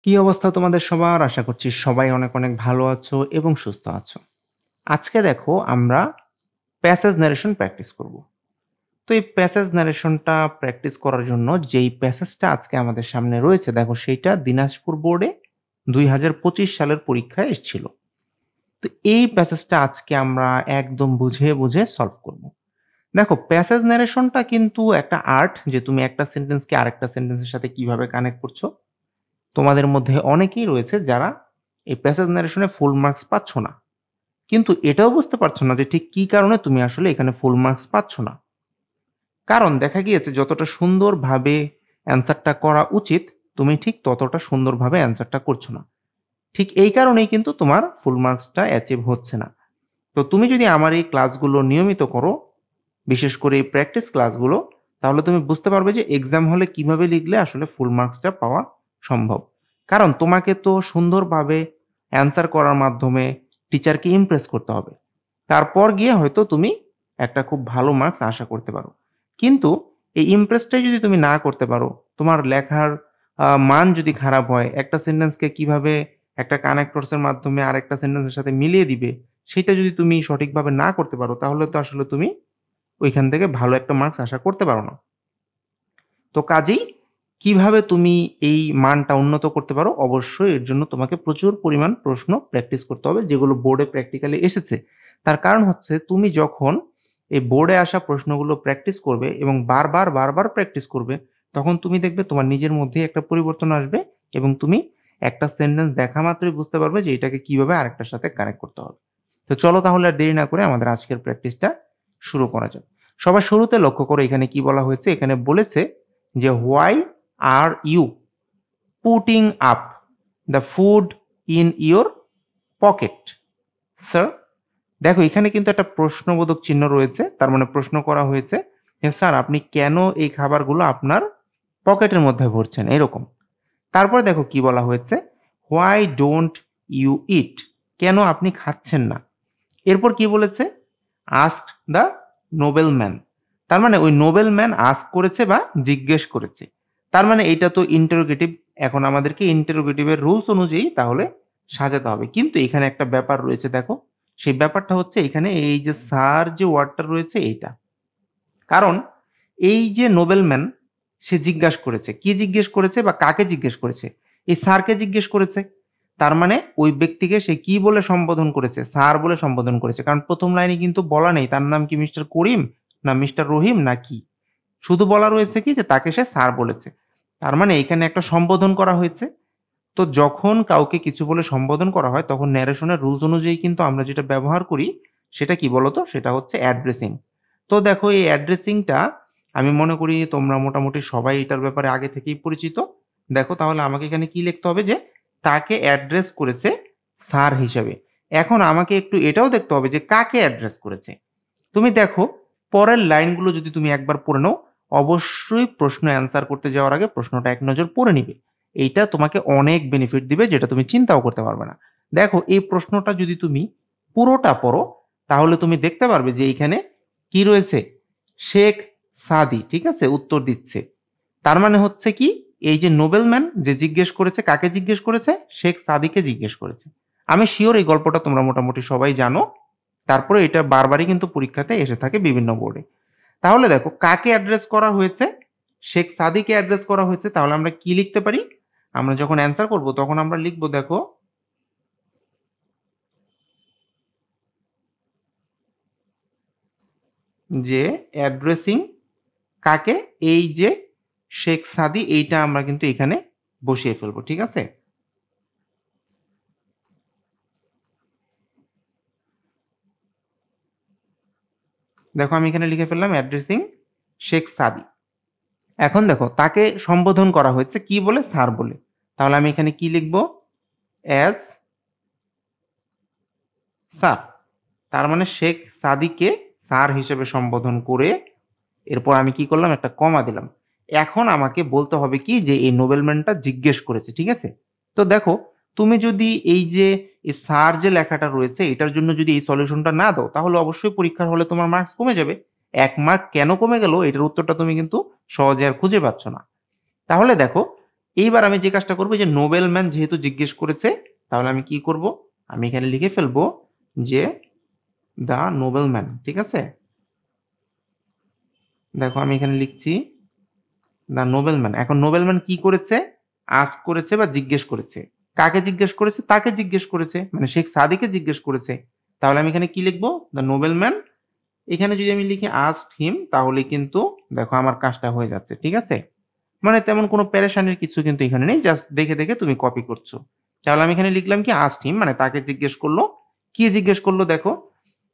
কি অবস্থা তোমাদের সবার? আশা করছি সবাই অনেক, অনেক ভালো আছো এবং সুস্থ আছো। আজকে দেখো আমরা প্যাসেজ ন্যারেশন প্র্যাকটিস করব। তো এই প্যাসেজ ন্যারেশনটা প্র্যাকটিস করার জন্য যেই প্যাসেজটা আজকে আমাদের সামনে রয়েছে দেখো সেইটা দিনাজপুর বোর্ডে ২০২৫ সালের পরীক্ষায় এসছিল। তো এই প্যাসেজটা আজকে আমরা একদম বুঝে, বুঝে সলভ করব। দেখো প্যাসেজ ন্যারেশনটা কিন্তু একটা আর্ট যে তুমি একটা সেন্টেন্সকে আরেকটা সেন্টেন্সের সাথে কিভাবে কানেক্ট করছো। তোমাদের মধ্যে অনেকেই রয়েছে যারা এই প্যাসেজ ন্যারেশনে ফুল মার্কস পাচ্ছ না। কিন্তু এটাও বুঝতে পারছো না যে ঠিক কি কারণে তুমি আসলে এখানে ফুল মার্কস পাচ্ছ না। কারণ দেখা গিয়েছে যতটা সুন্দরভাবে অ্যান্সারটা করা উচিত, তুমি ঠিক ততটা সুন্দরভাবে অ্যান্সারটা করছো না। ঠিক এই কারণেই কিন্তু তোমার ফুল মার্কসটা অ্যাচিভ হচ্ছে না। তো তুমি যদি আমার এই ক্লাসগুলো নিয়মিত করো, বিশেষ করে এই প্র্যাকটিস ক্লাসগুলো, তাহলে তুমি বুঝতে পারবে যে এক্সাম হলে কিভাবে লিখলে আসলে ফুল মার্কসটা পাওয়া সম্ভব। কারণ তোমাকে তো সুন্দরভাবে অ্যান্সার করার মাধ্যমে টিচারকে ইমপ্রেস করতে হবে। তারপর গিয়ে হয়তো তুমি একটা খুব ভালো মার্কস আশা করতে পারো। কিন্তু এই ইমপ্রেসটাই যদি তুমি না করতে পারো, তোমার লেখার মান যদি খারাপ হয়, একটা সেন্টেন্সকে কিভাবে একটা কানেক্টরস এর মাধ্যমে আরেকটা সেন্টেন্সের সাথে মিলিয়ে দিবে, সেটা যদি তুমি সঠিকভাবে না করতে পারো, তাহলে তো আসলে তুমি ওইখান থেকে ভালো একটা মার্কস আশা করতে পারো না। তো কাজেই কিভাবে তুমি এই মানটা উন্নত করতে পারো? অবশ্যই এর জন্য তোমাকে প্রচুর পরিমাণ প্রশ্ন প্র্যাকটিস করতে হবে, যেগুলো বোর্ডে প্র্যাকটিক্যালি এসেছে। তার কারণ হচ্ছে তুমি যখন এই বোর্ডে আসা প্রশ্নগুলো প্র্যাকটিস করবে এবং বারবার, বারবার প্র্যাকটিস করবে, তখন তুমি দেখবে তোমার নিজের মধ্যেই একটা পরিবর্তন আসবে এবং তুমি একটা সেন্টেন্স দেখা মাত্রই বুঝতে পারবে যে এটাকে কিভাবে আরেকটার সাথে কানেক্ট করতে হবে। তো চলো তাহলে আর দেরি না করে আমাদের আজকের প্র্যাকটিসটা শুরু করা যাক। সবার শুরুতে লক্ষ্য করো এখানে কি বলা হয়েছে? এখানে বলেছে যে why are you putting up the food in your pocket sir. দেখো এখানে কিন্তু একটা প্রশ্নবোধক চিহ্ন রয়েছে, তার মানে প্রশ্ন করা হয়েছে যে স্যার আপনি কেন এই খাবারগুলো আপনার পকেটের মধ্যে ভরছেন এরকম। তারপরে দেখো কি বলা হয়েছে, হোয়াই ডোন্ট ইউ ইট, কেন আপনি খাচ্ছেন না। এরপর কি বলেছে, আস্ক দ্য নোবেল ম্যান, তার মানে ওই নোবেল ম্যান আস্ক করেছে বা জিজ্ঞেস করেছে। তার মানে এইটা তো ইন্টারোগেটিভ। এখন আমাদেরকে ইন্টারোগেটিভের রুলস অনুযায়ী তাহলে সাজাতে হবে। কিন্তু এখানে একটা ব্যাপার রয়েছে দেখো, সেই ব্যাপারটা হচ্ছে এখানে এই যে স্যার যে ওয়ার্ডটা রয়েছে এইটা। কারণ এই যে নোবেলম্যান সে জিজ্ঞাসা করেছে, কি জিজ্ঞেস করেছে বা কাকে জিজ্ঞেস করেছে? এই স্যারকে জিজ্ঞেস করেছে। তার মানে ওই ব্যক্তিকে সে কি বলে সম্বোধন করেছে? স্যার বলে সম্বোধন করেছে। কারণ ১ম লাইনে কিন্তু বলা নেই তার নাম কি মিস্টার করিম না মিস্টার রহিম না কি? শুধু বলা রয়েছে কি যে তাকে সে স্যার বলেছে। তার মানে এখানে একটা সম্বোধন করা হয়েছে। তো যখন কাউকে কিছু বলে সম্বোধন করা হয় তখন ন্যারেশনের রুলস অনুযায়ী কিন্তু আমরা যেটা ব্যবহার করি সেটা কি বলতো? সেটা হচ্ছে অ্যাড্রেসিং। তো দেখো এই অ্যাড্রেসিংটা আমি মনে করি তোমরা মোটামুটি সবাই এটার ব্যাপারে আগে থেকেই পরিচিত। দেখো তাহলে আমাকে এখানে কি লিখতে হবে যে তাকে অ্যাড্রেস করেছে স্যার হিসেবে। এখন আমাকে একটু এটাও দেখতে হবে যে কাকে অ্যাড্রেস করেছে। তুমি দেখো পরের লাইনগুলো যদি তুমি একবার পড়ে নাও, অবশ্যই প্রশ্ন অ্যান্সার করতে যাওয়ার আগে প্রশ্নটা এক নজর পড়ে নিবে। এইটা তোমাকে অনেক বেনিফিট দিবে যেটা তুমি চিন্তাও করতে পারবে না। দেখো এই প্রশ্নটা যদি তুমি পুরোটা পড়ো তাহলে তুমি দেখতে পারবে যে এইখানে কি রয়েছে? শেখ সাদি, ঠিক আছে? উত্তর দিচ্ছে। তার মানে হচ্ছে কি? এই যে নোবেলম্যান যে জিজ্ঞেস করেছে, কাকে জিজ্ঞেস করেছে? শেখ সাদিকে জিজ্ঞেস করেছে। আমি সিউর এই গল্পটা তোমরা মোটামুটি সবাই জানো। তারপরে এটা বারবারই কিন্তু পরীক্ষাতে এসে থাকে বিভিন্ন বোর্ডে। তাহলে দেখো কাকে অ্যাড্রেস করা হয়েছে? শেখ সাদিকে অ্যাড্রেস করা হয়েছে। তাহলে আমরা কি লিখতে পারি? আমরা যখন অ্যান্সার করব তখন আমরা লিখব দেখো যে অ্যাড্রেসিং কাকে? এই যে শেখ সাদি, এইটা আমরা কিন্তু এখানে বসিয়ে ফেলবো। ঠিক আছে? দেখো আমি এখানে লিখে ফেললাম অ্যাড্রেসিং শেখ সাদি। এখন দেখো তাকে সম্বোধন করা হয়েছে কি বলে? স্যার বলে। তাহলে আমি এখানে কি লিখব? As sir. তার মানে শেখ সাদিকে স্যার হিসেবে সম্বোধন করে এরপর আমি কি করলাম? একটা কমা দিলাম। এখন আমাকে বলতে হবে কি যে এই নোবেলম্যানটা জিজ্ঞেস করেছে। ঠিক আছে? তো দেখো তুমি যদি এই যে এই স্যার যে লেখাটা রয়েছে এটার জন্য যদি এই সলিউশনটা না দাও তাহলে অবশ্যই পরীক্ষার হলে তোমার মার্কস কমে যাবে। ১ মার্ক কেন কমে গেল এটার উত্তরটা তুমি কিন্তু সহজে আর খুঁজে পাচ্ছ না। তাহলে দেখো এইবার আমি যে কাজটা করব, যে নোবেলম্যান যেহেতু জিজ্ঞেস করেছে, তাহলে আমি কি করব, আমি এখানে লিখে ফেলবো যে দ্য নোবেলম্যান। ঠিক আছে, দেখো আমি এখানে লিখছি দ্য নোবেলম্যান। এখন নোবেলম্যান কি করেছে, আস্ক করেছে বা জিজ্ঞেস করেছে। কাকে জিজ্ঞেস করেছে? তাকে জিজ্ঞেস করেছে, মানে শেখ সাদিকে জিজ্ঞেস করেছে। তাহলে আমি এখানে কি লিখবো, দ্য নোবেলম্যান। এখানে যদি আমি লিখি আস্কড হিম, তাহলে কিন্তু দেখো আমার কাজটা হয়ে যাচ্ছে। ঠিক আছে, মানে তেমন কোনো পেরেশানির কিছু কিন্তু এখানে নেই, জাস্ট দেখে দেখে তুমি কপি করছো। তাহলে আমি এখানে লিখলাম কি আস্কড হিম, মানে তাকে জিজ্ঞেস করলো। কি জিজ্ঞেস করলো দেখো,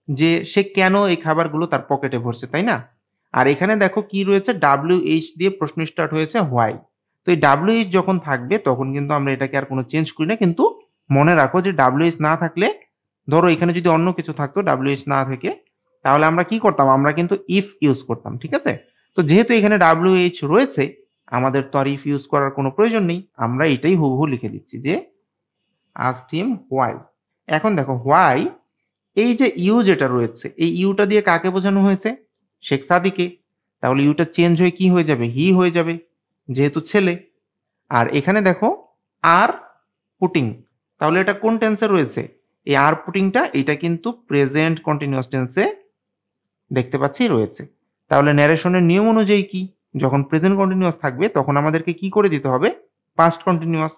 যে সে কেন এই খাবারগুলো তার পকেটে ভরছে, তাই না? আর এখানে দেখো কি রয়েছে, WH দিয়ে প্রশ্ন স্টার্ট হয়েছে হোয়াই। তো এই WH যখন থাকবে তখন কিন্তু আমরা এটাকে আর কোনো চেঞ্জ করি না, কিন্তু মনে রাখো যে WH না থাকলে, ধরো এখানে যদি অন্য কিছু থাকতো WH না থেকে, তাহলে আমরা কি করতাম, আমরা কিন্তু ইফ ইউজ করতাম। ঠিক আছে, তো যেহেতু এখানে WH রয়েছে, আমাদের তো আর ইফ ইউজ করার কোনো প্রয়োজন নেই, আমরা এটাই হুবহু লিখে দিচ্ছি যে আস্কড হিম হোয়াই। এখন দেখো হোয়াই, এই যে ইউ যেটা রয়েছে, এই ইউটা দিয়ে কাকে বোঝানো হয়েছে, শেখ সাদিকে। তাহলে ইউটা চেঞ্জ হয়ে কি হয়ে যাবে, হি হয়ে যাবে, যেহেতু ছেলে। আর এখানে দেখো আর পুটিং, তাহলে এটা কোন টেন্সে রয়েছে, এই আর পুটিংটা এটা কিন্তু প্রেজেন্ট কন্টিনিউয়াস টেন্সে দেখতে পাচ্ছি রয়েছে। তাহলে ন্যারেশনের নিয়ম অনুযায়ী কি, যখন প্রেজেন্ট কন্টিনিউয়াস থাকবে তখন আমাদেরকে কি করে দিতে হবে, পাস্ট কন্টিনিউয়াস।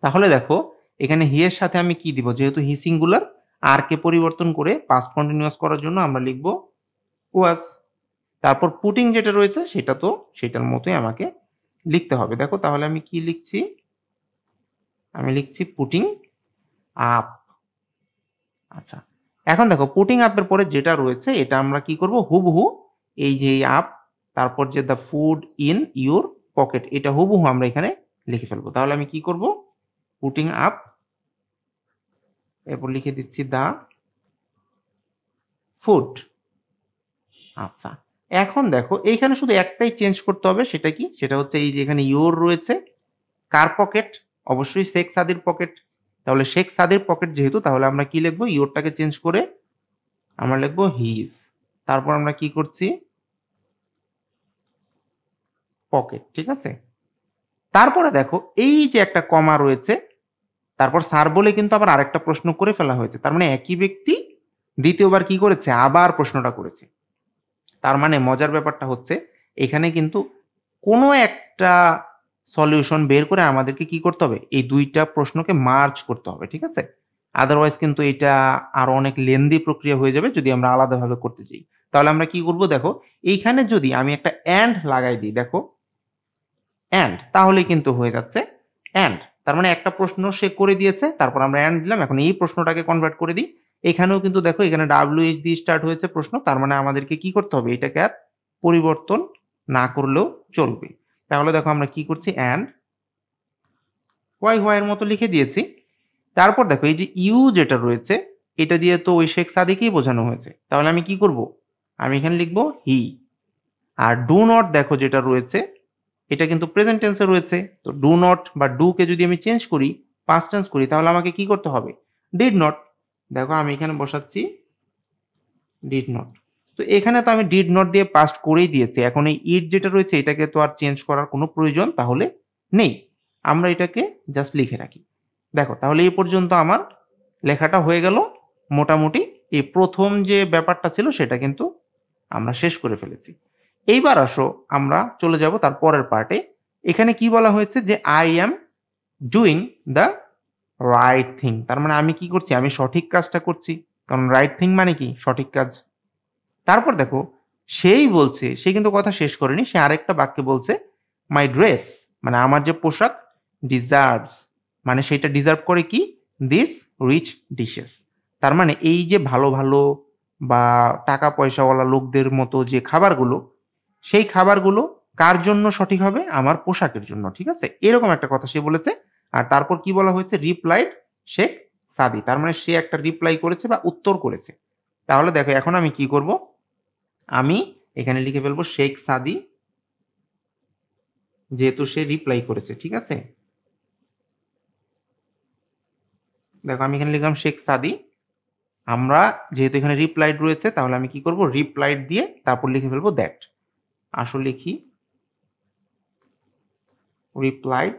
তাহলে দেখো এখানে হি এর সাথে আমি কি দিব, যেহেতু হি সিঙ্গুলার, আর কে পরিবর্তন করে পাস্ট কন্টিনিউয়াস করার জন্য আমরা লিখব ওয়াজ। তারপর পুটিং যেটা রয়েছে সেটা তো সেটার মতোই আমাকে লিখতে হবে। দেখো তাহলে আমি কি লিখছি, আমি লিখছি পুটিং আপ। আচ্ছা, এখন দেখো পুটিং আপের পরে যেটা রয়েছে এটা আমরা কি করব, হুবহু এই যে আপ, তারপর যে the food in your pocket, এটা হুবহু আমরা এখানে লিখে ফেলবো। তাহলে আমি কি করব, পুটিং আপ, এরপর লিখে দিচ্ছি দ্য ফুড। আচ্ছা, এখন দেখো এইখানে শুধু একটাই চেঞ্জ করতে হবে, সেটা কি, সেটা হচ্ছে এই যে এখানে ইউর রয়েছে, কার পকেট, অবশ্যই শেখ সাদির পকেট। তাহলে শেখ সাদির পকেট যেহেতু, তাহলে আমরা কি লিখবো, ইউরটাকে চেঞ্জ করে আমরা লিখবো হিজ। তারপর আমরা কি করছি, পকেট। ঠিক আছে, তারপরে দেখো এই যে একটা কমা রয়েছে, তারপর স্যার বলে কিন্তু আবার আরেকটা প্রশ্ন করে ফেলা হয়েছে। তার মানে একই ব্যক্তি দ্বিতীয়বার কি করেছে, আবার প্রশ্নটা করেছে। তার মানে মজার ব্যাপারটা হচ্ছে এখানে কিন্তু কোনো একটা সলিউশন বের করে আমাদেরকে কি করতে হবে, এই দুইটা প্রশ্নকে মার্জ করতে হবে। ঠিক আছে, আদারওয়াইজ কিন্তু এটা আরো অনেক লেন্দি প্রক্রিয়া হয়ে যাবে যদি আমরা আলাদাভাবে করতে যাই। তাহলে আমরা কি করব, দেখো এইখানে যদি আমি একটা অ্যান্ড লাগাই দিই, দেখো অ্যান্ড, তাহলেই কিন্তু হয়ে যাচ্ছে অ্যান্ড। তার মানে একটা প্রশ্ন সে করে দিয়েছে, তারপর আমরা অ্যান্ড দিলাম, এখন এই প্রশ্নটাকে কনভার্ট করে দিই। এখানেও কিন্তু দেখো এখানে WH দিয়ে স্টার্ট হয়েছে প্রশ্ন, তার মানে আমাদেরকে কি করতে হবে, এটাকে আর পরিবর্তন না করলেও চলবে। তাহলে দেখো আমরা কি করছি, অ্যান্ড হোয়াই এর মতো লিখে দিয়েছি। তারপর দেখো এই যে ইউ যেটা রয়েছে, এটা দিয়ে তো ওই শেখ সাদিকেই বোঝানো হয়েছে। তাহলে আমি কি করব, আমি এখানে লিখবো হি। আর ডু নট দেখো যেটা রয়েছে, এটা কিন্তু প্রেজেন্ট টেন্সে রয়েছে। তো ডু নট বা ডু কে যদি আমি চেঞ্জ করি, পাস্ট টেন্স করি, তাহলে আমাকে কি করতে হবে, ডিড নট। দেখো আমি এখানে বসাচ্ছি ডিড নট। তো এখানে তো আমি ডিড নট দিয়ে পাস্ট করেই দিয়েছি, এখন এই ইট যেটা রয়েছে এটাকে তো আর চেঞ্জ করার কোনো প্রয়োজন তাহলে নেই, আমরা এটাকে জাস্ট লিখে রাখি। দেখো তাহলে এই পর্যন্ত আমার লেখাটা হয়ে গেল। মোটামুটি এই প্রথম যে ব্যাপারটা ছিল সেটা কিন্তু আমরা শেষ করে ফেলেছি। এইবার আসো আমরা চলে যাব তার পরের পার্টে। এখানে কি বলা হয়েছে, যে I am doing the right thing. তার মানে আমি কি করছি, আমি সঠিক কাজটা করছি, কারণ রাইট থিং মানে কি, সঠিক কাজ। তারপর দেখো সেই বলছে, সে কিন্তু কথা শেষ করেনি, সে আরেকটা বাক্যে বলছে মাই ড্রেস, মানে আমার যে পোশাক, ডিজার্ভস, মানে সেটা ডিজার্ভ করে কি, দিস রিচ ডিশেস। তার মানে এই যে ভালো ভালো বা টাকা পয়সাওয়ালা লোকদের মতো যে খাবারগুলো, সেই খাবারগুলো কার জন্য সঠিক হবে, আমার পোশাকের জন্য। ঠিক আছে, এরকম একটা কথা সে বলেছে। আর তারপর কি বলা হয়েছে, রিপ্লাইড শেখ সাদি, তার মানে সে একটা রিপ্লাই করেছে বা উত্তর করেছে। তাহলে দেখো এখন আমি কি করব, আমি এখানে লিখে ফেলবো শেখ সাদি, যেহেতু সে রিপ্লাই করেছে। ঠিক আছে, দেখো আমি এখানে লিখলাম শেখ সাদি। আমরা যেহেতু এখানে রিপ্লাইড রয়েছে, তাহলে আমি কি করব, রিপ্লাইড দিয়ে তারপর লিখে ফেলবো দ্যাট। আসলে লিখি রিপ্লাইড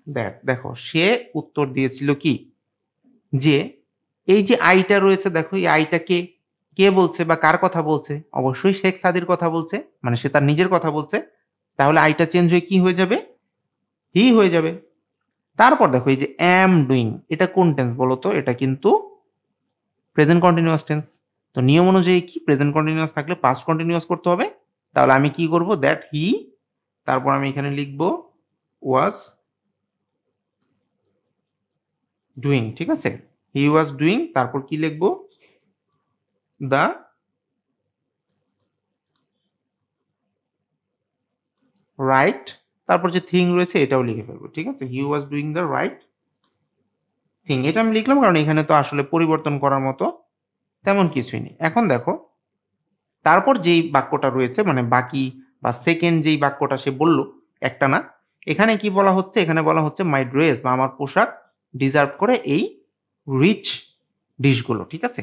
দ্যাট। দেখো সে উত্তর দিয়েছিল কি, যে এই যে আইটা রয়েছে দেখো, এই আইটা কে বলছে বা কার কথা বলছে? অবশ্যই শেখ সাদির কথা বলছে, মানে সে তার নিজের কথা বলছে। তাহলে আইটা চেঞ্জ হয়ে কি হয়ে যাবে? হি হয়ে যাবে। তারপর দেখো এই যে অ্যাম ডুইং, এটা কোন টেন্স বলো তো? এটা কিন্তু প্রেজেন্ট কন্টিনিউয়াস টেন্স। তো নিয়ম অনুযায়ী কি, প্রেজেন্ট কন্টিনিউয়াস থাকলে পাস্ট কন্টিনিউয়াস করতে হবে। তাহলে আমি কি করব, দ্যাট হি, তারপর আমি এখানে লিখব ওয়াজ ডুইং, ঠিক আছে? হি ওয়াজ ডুইং, তারপর কি লিখব, দ্য রাইট, তারপর যে থিং রয়েছে এটাও লিখে ফেলবো, ঠিক আছে? He was doing the right thing, এটা আমি লিখলাম কারণ এখানে তো আসলে পরিবর্তন করার মতো তেমন কিছুই নেই। এখন দেখো তারপর যেই বাক্যটা রয়েছে, মানে বাকি বা সেকেন্ড যেই বাক্যটা সে বলল, একটা না, এখানে কি বলা হচ্ছে? এখানে বলা হচ্ছে মাই ড্রেস বা আমার পোশাক ডিজার্ভ করে এই রিচ ডিশগুলো, ঠিক আছে?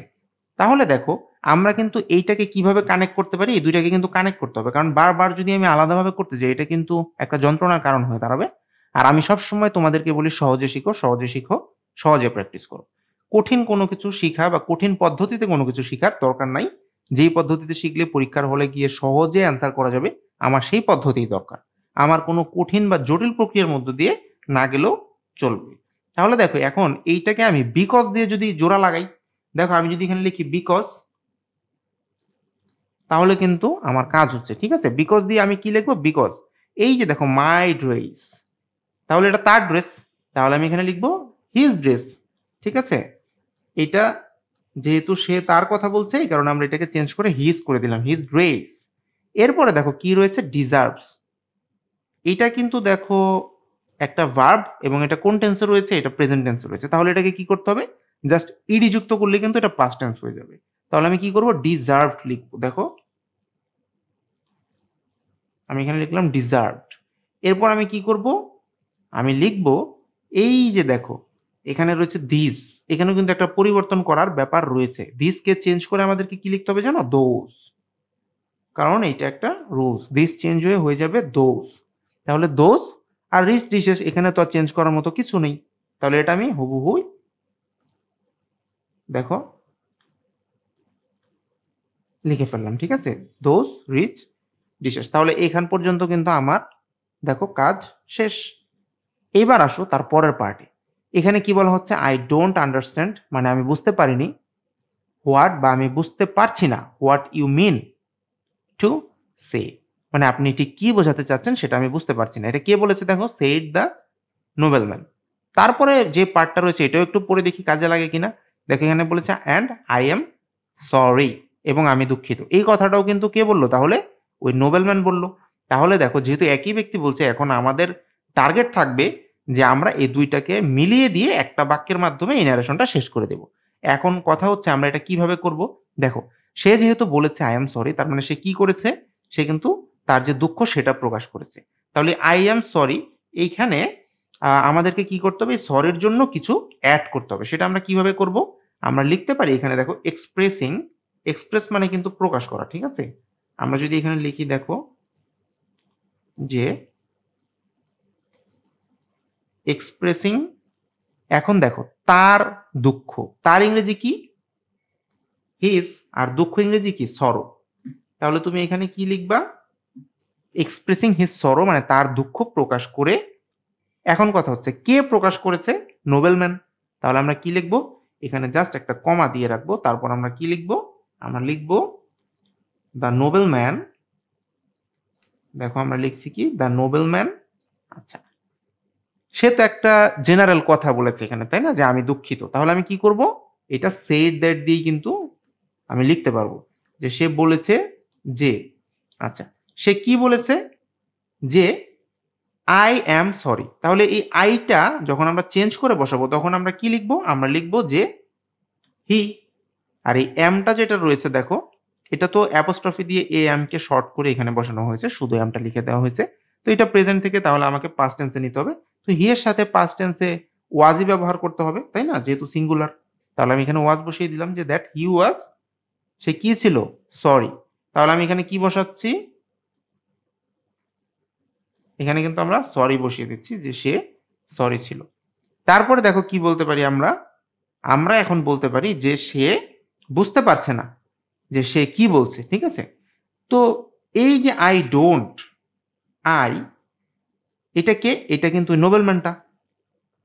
তাহলে দেখো আমরা কিন্তু এইটাকে কিভাবে কানেক্ট করতে পারি, এই দুইটাকে কিন্তু কানেক্ট করতে হবে, কারণ বারবার যদি আমি আলাদাভাবে করতে যাই এটা কিন্তু একটা যন্ত্রণার কারণ হয়ে দাঁড়াবে। আর আমি সবসময় তোমাদেরকে বলি সহজে শিখো, সহজে শিখো, সহজে প্র্যাকটিস করো। কঠিন কোনো কিছু শিখা বা কঠিন পদ্ধতিতে কোনো কিছু শিখার দরকার নাই। যেই পদ্ধতিতে শিখলে পরীক্ষার হলে গিয়ে সহজে অ্যান্সার করা যাবে, আমার সেই পদ্ধতিই দরকার। আমার কোনো কঠিন বা জটিল প্রক্রিয়ার মধ্য দিয়ে না গেলেও চলবে। তাহলে দেখো এখন এইটাকে আমি বিকজ দিয়ে যদি জোড়া লাগাই, দেখো আমি যদি এখানে লিখি বিকজ, তাহলে কিন্তু আমার কাজ হচ্ছে, ঠিক আছে? বিকজ দিয়ে আমি কি লিখবো, বিকজ এই যে দেখো মাই ড্রেস, তাহলে এটা তার ড্রেস, তাহলে আমি এখানে লিখবো হিজ ড্রেস, ঠিক আছে? এটা যেহেতু সে তার কথা বলছে এই কারণে আমরা এটাকে চেঞ্জ করে হিজ করে দিলাম, হিজ ড্রেস। এরপরে দেখো কি রয়েছে, ডিজার্ভস। এটা কিন্তু দেখো একটা ভার্ব এবং এটা কোন টেন্সে রয়েছে, এটা প্রেজেন্ট টেন্সে রয়েছে। তাহলে এটাকে কি করতে হবে, জাস্ট ইডি যুক্ত করলে কিন্তু এটা পাস্ট টেন্স হয়ে যাবে। তাহলে আমি কি করব, ডিজার্ভড লিখবো। দেখো আমি এখানে লিখলাম ডিজার্ভড। এরপর আমি কি করব, আমি লিখব এই যে দেখো এখানে রয়েছে দিস, এখানেও কিন্তু একটা পরিবর্তন করার ব্যাপার রয়েছে। দিসকে চেঞ্জ করে আমাদেরকে কি লিখতে হবে জানো, দোজ, কারণ এইটা একটা রুলস। দিস চেঞ্জ হয়ে যাবে দোজ। তাহলে দোজ আর রিচ ডিশেস, এখানে তো আর চেঞ্জ করার মতো কিছু নেই। তাহলে এটা আমি হুবহুই দেখো লিখে ফেললাম, ঠিক আছে? Those rich dishes. তাহলে এখান পর্যন্ত কিন্তু আমার দেখো কাজ শেষ। এবার আসো তার পরের পার্টে। এখানে কি বলা হচ্ছে, আই ডোন্ট আন্ডারস্ট্যান্ড, মানে আমি বুঝতে পারিনি, হোয়াট বা আমি বুঝতে পারছি না, what you mean to say, মানে আপনি ঠিক কি বোঝাতে চাচ্ছেন সেটা আমি বুঝতে পারছি না। এটা কে বলেছে দেখো, সেইড দ্য নোবেলম্যান। তারপরে যে পার্টটা রয়েছে এটাও একটু পড়ে দেখি কাজে লাগে কিনা। দেখো এখানে বলেছে অ্যান্ড আই এম সরি, এবং আমি দুঃখিত। এই কথাটাও কিন্তু কে বললো তাহলে, ওই নোবেলম্যান বলল। তাহলে দেখো যেহেতু একই ব্যক্তি বলছে, এখন আমাদের টার্গেট থাকবে যে আমরা এই দুইটাকে মিলিয়ে দিয়ে একটা বাক্যের মাধ্যমে এই ন্যারেশনটা শেষ করে দেব। এখন কথা হচ্ছে আমরা এটা কিভাবে করব। দেখো সে যেহেতু বলেছে আই এম সরি, তার মানে সে কি করেছে, সে কিন্তু তার যে দুঃখ সেটা প্রকাশ করেছে। তাহলে আই এম সরি এইখানে আমাদেরকে কি করতে হবে, সরির জন্য কিছু অ্যাড করতে হবে। সেটা আমরা কিভাবে করব, আমরা লিখতে পারি এখানে দেখো এক্সপ্রেসিং, এক্সপ্রেস মানে কিন্তু প্রকাশ করা, ঠিক আছে? আমরা যদি এখানে লিখি দেখো যে এক্সপ্রেসিং, এখন দেখো তার দুঃখ, তার ইংরেজি কি, হিজ, আর দুঃখ ইংরেজি কি, সরো। তাহলে তুমি এখানে কি লিখবা, এক্সপ্রেসিং হিজ সরো, মানে তার দুঃখ প্রকাশ করে। এখন কথা হচ্ছে কে প্রকাশ করেছে, নোবেলম্যান। তাহলে আমরা কি লিখবো, এখানে জাস্ট একটা কমা দিয়ে রাখবো, তারপর আমরা কি লিখবো, আমরা লিখবো দ্য নোবেলম্যান। দেখো আমরা লিখছি কি, দ্য নোবেলম্যান। আচ্ছা, সে তো একটা জেনারেল কথা বলেছে এখানে, তাই না, যে আমি দুঃখিত। তাহলে আমি কি করব, এটা সেড দ্যাট দিয়ে কিন্তু আমি লিখতে পারবো যে সে বলেছে যে, আচ্ছা সে কি বলেছে, যে আই অ্যাম সরি। তাহলে এই আইটা যখন আমরা চেঞ্জ করে বসাবো তখন আমরা কি লিখবো, আমরা লিখবো যে হি। আর এই অ্যামটা যেটা রয়েছে দেখো, এটা তো অ্যাপোস্ট্রফি দিয়ে এ অ্যামকে শর্ট করে এখানে বসানো হয়েছে, শুধু অ্যামটা লিখে দেওয়া হয়েছে। তো এটা প্রেজেন্ট থেকে তাহলে আমাকে পাস্ট টেন্সে নিতে হবে। তো হি এর সাথে পাস্ট টেন্সে ওয়াজই ব্যবহার করতে হবে, তাই না, যেহেতু সিঙ্গুলার। তাহলে আমি এখানে ওয়াজ বসিয়ে দিলাম যে দ্যাট হি ওয়াজ, সে কি ছিল, সরি। তাহলে আমি এখানে কি বসাচ্ছি, এখানে কিন্তু আমরা সরি বসিয়ে দিচ্ছি যে সে সরি ছিল। তারপরে দেখো কি বলতে পারি আমরা? আমরা এখন বলতে পারি যে সে বুঝতে পারছে না যে সে কি বলছে। ঠিক আছে? তো এই যে I don't, I এটা কে? এটা কিন্তু নোবেলম্যানটা।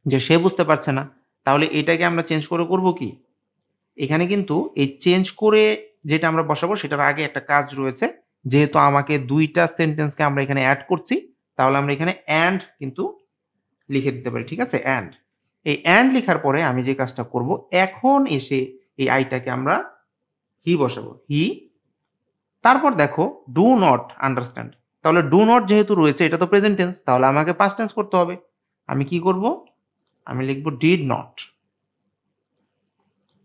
যে সে বুঝতে পারছে না। তাহলে এটাকে আমরা চেঞ্জ করে করব কি? এখানে কিন্তু এই চেঞ্জ করে যেটা আমরা বসাবো সেটার আগে একটা কাজ রয়েছে। যেহেতু আমাকে ২ টা সেন্টেন্সকে আমরা এখানে এড করছি, তাহলে আমরা এখানে অ্যান্ড কিন্তু লিখে দিতে পারি। ঠিক আছে? অ্যান্ড। এই অ্যান্ড লিখার পরে আমি যে কাজটা করব, এখন এসে এই আইটাকে আমরা হি বসাবো। হি, তারপর দেখো ডু নট আন্ডারস্ট্যান্ড। তাহলে ডু নট যেহেতু রয়েছে এটা তো প্রেজেন্ট টেন্স, তাহলে আমাকে পাস্ট টেন্স করতে হবে। আমি কি করব? আমি লিখব ডিড নট।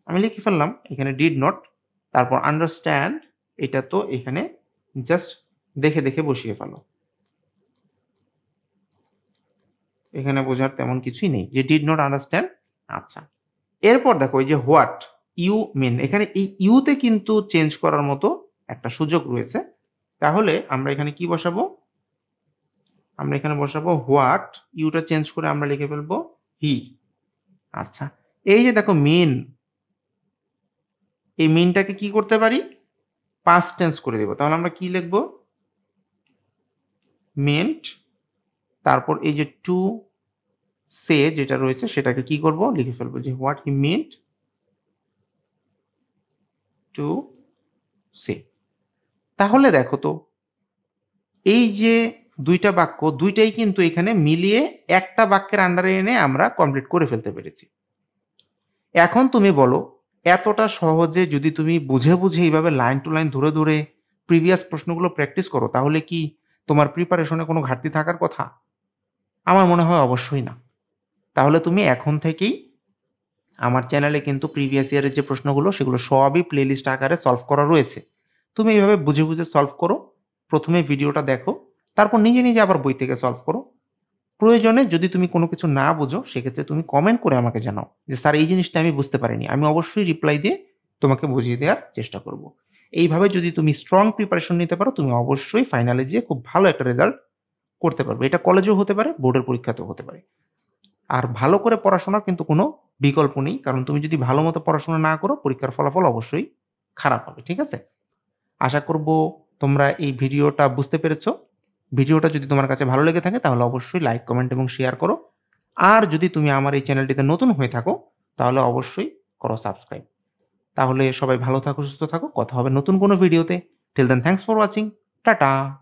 আমি লিখে ফেললাম এখানে ডিড নট, তারপর আন্ডারস্ট্যান্ড এটা তো এখানে জাস্ট দেখে, দেখে বসিয়ে ফেলো। এখানে বোঝার তেমন কিছুই নেই যে ডিড নট আন্ডারস্ট্যান্ড। আচ্ছা। এরপর দেখো এই যে হোয়াট ইউ মিন, এখানে এই ইউতে কিন্তু চেঞ্জ করার মতো একটা সুযোগ রয়েছে। তাহলে আমরা এখানে কি বসাবো? আমরা এখানে বসাবো হোয়াট, ইউটা চেঞ্জ করে আমরা লিখে ফেলবো হি। আচ্ছা। এই যে দেখো মিন, এই মিনটাকে কি করতে পারি? পাস্ট টেন্স করে দেব। তাহলে আমরা কি লিখব? মেন্ট, তারপর এই যে টু সে যেটা রয়েছে সেটাকে কি করব? লিখে ফেলবো যে what he meant to say. তাহলে দেখো তো এই যে ২ টা বাক্য, ২ টাই কিন্তু এখানে মিলিয়ে একটা বাক্যের আন্ডারে এনে আমরা কমপ্লিট করে ফেলতে পেরেছি। এখন তুমি বলো, এতটা সহজে যদি তুমি বুঝে, বুঝে এইভাবে লাইন টু লাইন ধরে, ধরে প্রিভিয়াস প্রশ্নগুলো প্র্যাকটিস করো, তাহলে কি তোমার প্রিপারেশন এ কোনো ঘাটতি থাকার কথা? আমার মনে হয় অবশ্যই না। তাহলে তুমি এখন থেকেই আমার চ্যানেলে কিন্তু প্রিভিয়াস ইয়ারের যে প্রশ্নগুলো সেগুলো সবই প্লেলিস্ট আকারে সলভ করা রয়েছে। তুমি এইভাবে বুঝে, বুঝে সলভ করো। ১ম এ ভিডিওটা দেখো, তারপর নিজে, নিজে আবার বই থেকে সলভ করো। প্রয়োজনে যদি তুমি কোনো কিছু না বুঝো, সেক্ষেত্রে তুমি কমেন্ট করে আমাকে জানাও যে, "স্যার এই জিনিসটা আমি বুঝতে পারিনি।" আমি অবশ্যই রিপ্লাই দিয়ে তোমাকে বুঝিয়ে দেওয়ার চেষ্টা করব। এইভাবে যদি তুমি স্ট্রং প্রিপারেশন নিতে পারো, তুমি অবশ্যই ফাইনালে যেয়ে খুব ভালো একটা রেজাল্ট করতে পারবে। এটা কলেজেও হতে পারে, বোর্ডের পরীক্ষাতেও হতে পারে। আর ভালো করে পড়াশোনার কিন্তু কোনো বিকল্প নেই। কারণ তুমি যদি ভালোমতো পড়াশোনা না করো, পরীক্ষার ফলাফল অবশ্যই খারাপ হবে। ঠিক আছে? আশা করব তোমরা এই ভিডিওটা বুঝতে পেরেছ। ভিডিওটা যদি তোমার কাছে ভালো লেগে থাকে তাহলে অবশ্যই লাইক, কমেন্ট এবং শেয়ার করো। আর যদি তুমি আমার এই চ্যানেলটিতে নতুন হয়ে থাকো তাহলে অবশ্যই করো সাবস্ক্রাইব। তাহলে সবাই ভালো থাকো, সুস্থ থাকো। কথা হবে নতুন কোনো ভিডিওতে। Till then thanks for watching. Tata.